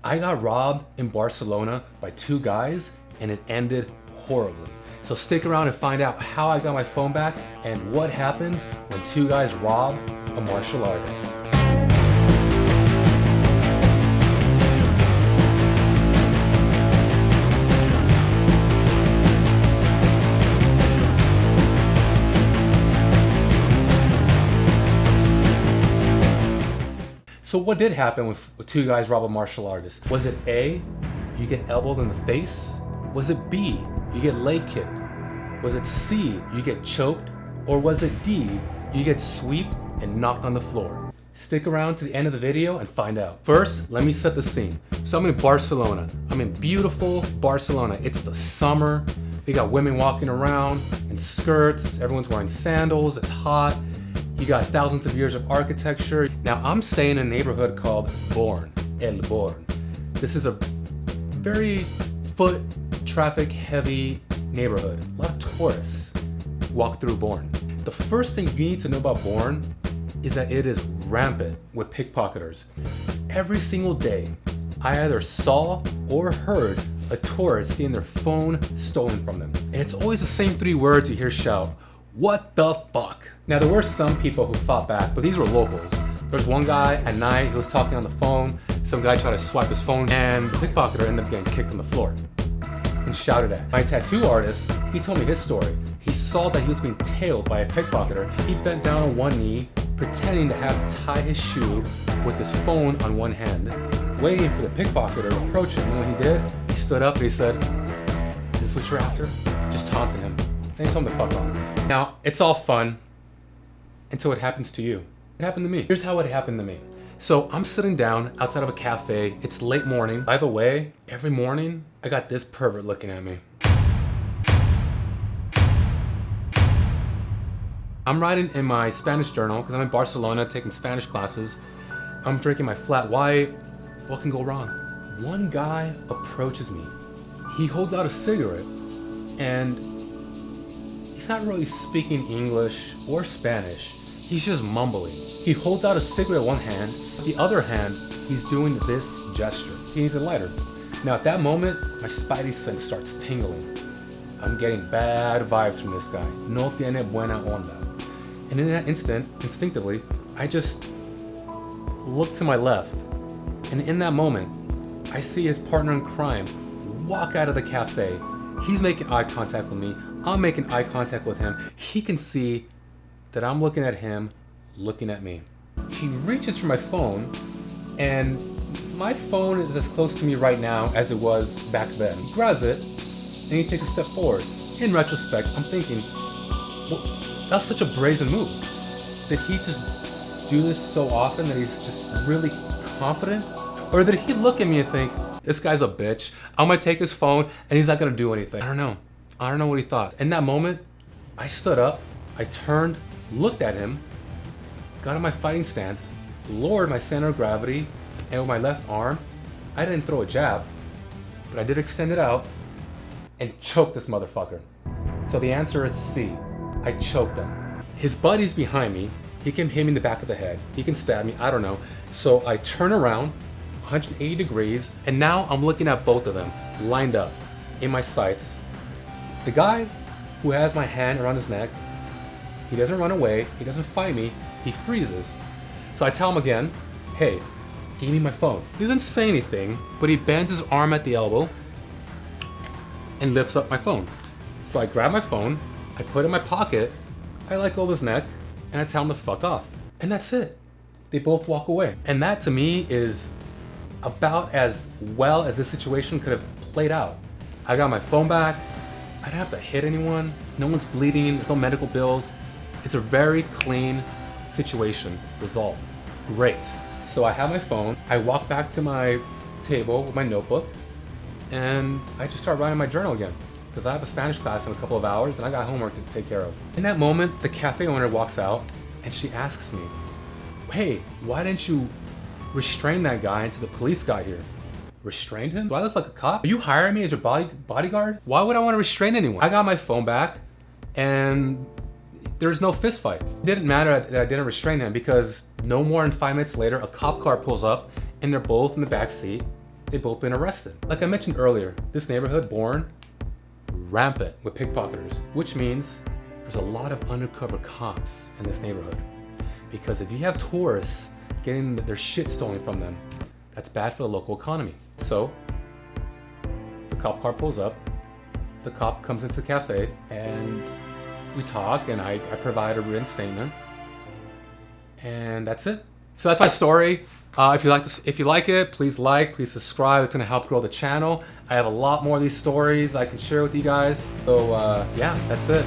I got robbed in Barcelona by two guys and it ended horribly. So stick around and find out how I got my phone back and what happens when two guys rob a martial artist. So what did happen with two guys rob a martial artist? Was it A, you get elbowed in the face? Was it B, you get leg kicked? Was it C, you get choked? Or was it D, you get swept and knocked on the floor? Stick around to the end of the video and find out. First, let me set the scene. So I'm in Barcelona. I'm in beautiful Barcelona. It's the summer. We got women walking around in skirts. Everyone's wearing sandals. It's hot. You got thousands of years of architecture. Now I'm staying in a neighborhood called Born, El Born. This is a very foot traffic heavy neighborhood. A lot of tourists walk through Born. The first thing you need to know about Born is that it is rampant with pickpocketers. Every single day, I either saw or heard a tourist getting their phone stolen from them. And it's always the same three words you hear shout, "What the fuck?" Now there were some people who fought back, but these were locals. There's one guy at night who was talking on the phone. Some guy tried to swipe his phone and the pickpocketer ended up getting kicked on the floor and shouted at. My tattoo artist, he told me his story. He saw that he was being tailed by a pickpocketer. He bent down on one knee, pretending to have to tie his shoe with his phone on one hand, waiting for the pickpocketer to approach him. And when he did, he stood up and he said, "Is this what you're after?" Just taunting him. Then he told him to fuck off. Now, it's all fun until it happens to you. It happened to me. Here's how it happened to me. So I'm sitting down outside of a cafe. It's late morning. By the way, every morning, I got this pervert looking at me. I'm writing in my Spanish journal because I'm in Barcelona taking Spanish classes. I'm drinking my flat white. What can go wrong? One guy approaches me. He holds out a cigarette and he's not really speaking English or Spanish. He's just mumbling. He holds out a cigarette with one hand. With the other hand, he's doing this gesture. He needs a lighter. Now at that moment, my spidey sense starts tingling. I'm getting bad vibes from this guy. No tiene buena onda. And in that instant, instinctively, I just look to my left. And in that moment, I see his partner in crime walk out of the cafe. He's making eye contact with me. I'm making eye contact with him. He can see that I'm looking at him, looking at me. He reaches for my phone, and my phone is as close to me right now as it was back then. He grabs it, and he takes a step forward. In retrospect, I'm thinking, well, that's such a brazen move. Did he just do this so often that he's just really confident? Or did he look at me and think, this guy's a bitch, I'm gonna take his phone and he's not gonna do anything? I don't know what he thought. In that moment, I stood up, I turned, looked at him, got in my fighting stance, lowered my center of gravity, and with my left arm, I didn't throw a jab, but I did extend it out and choke this motherfucker. So the answer is C. I choked him. His buddy's behind me. He can hit me in the back of the head. He can stab me, I don't know. So I turn around 180 degrees, and now I'm looking at both of them lined up in my sights. The guy who has my hand around his neck, he doesn't run away, he doesn't fight me, he freezes. So I tell him again, hey, give me my phone. He doesn't say anything, but he bends his arm at the elbow and lifts up my phone. So I grab my phone, I put it in my pocket, I let go of his neck, and I tell him to fuck off. And that's it. They both walk away. And that to me is about as well as this situation could have played out. I got my phone back, I didn't have to hit anyone, no one's bleeding, there's no medical bills. It's a very clean situation, resolved. Great. So I have my phone, I walk back to my table with my notebook, and I just start writing my journal again. Because I have a Spanish class in a couple of hours and I got homework to take care of. In that moment, the cafe owner walks out and she asks me, hey, why didn't you restrain that guy until the police got here? Restrained him? Do I look like a cop? Are you hiring me as your bodyguard? Why would I want to restrain anyone? I got my phone back and there's no fist fight. It didn't matter that I didn't restrain him because no more than 5 minutes later, a cop car pulls up and they're both in the back seat they've both been arrested. Like I mentioned earlier, this neighborhood, Bourne, rampant with pickpocketers, which means there's a lot of undercover cops in this neighborhood. Because if you have tourists getting their shit stolen from them, that's bad for the local economy. So the cop car pulls up, the cop comes into the cafe, and we talk, and I provide a written statement, and that's it. So that's my story. If you like it, please subscribe. It's gonna help grow the channel. I have a lot more of these stories I can share with you guys. So yeah, that's it.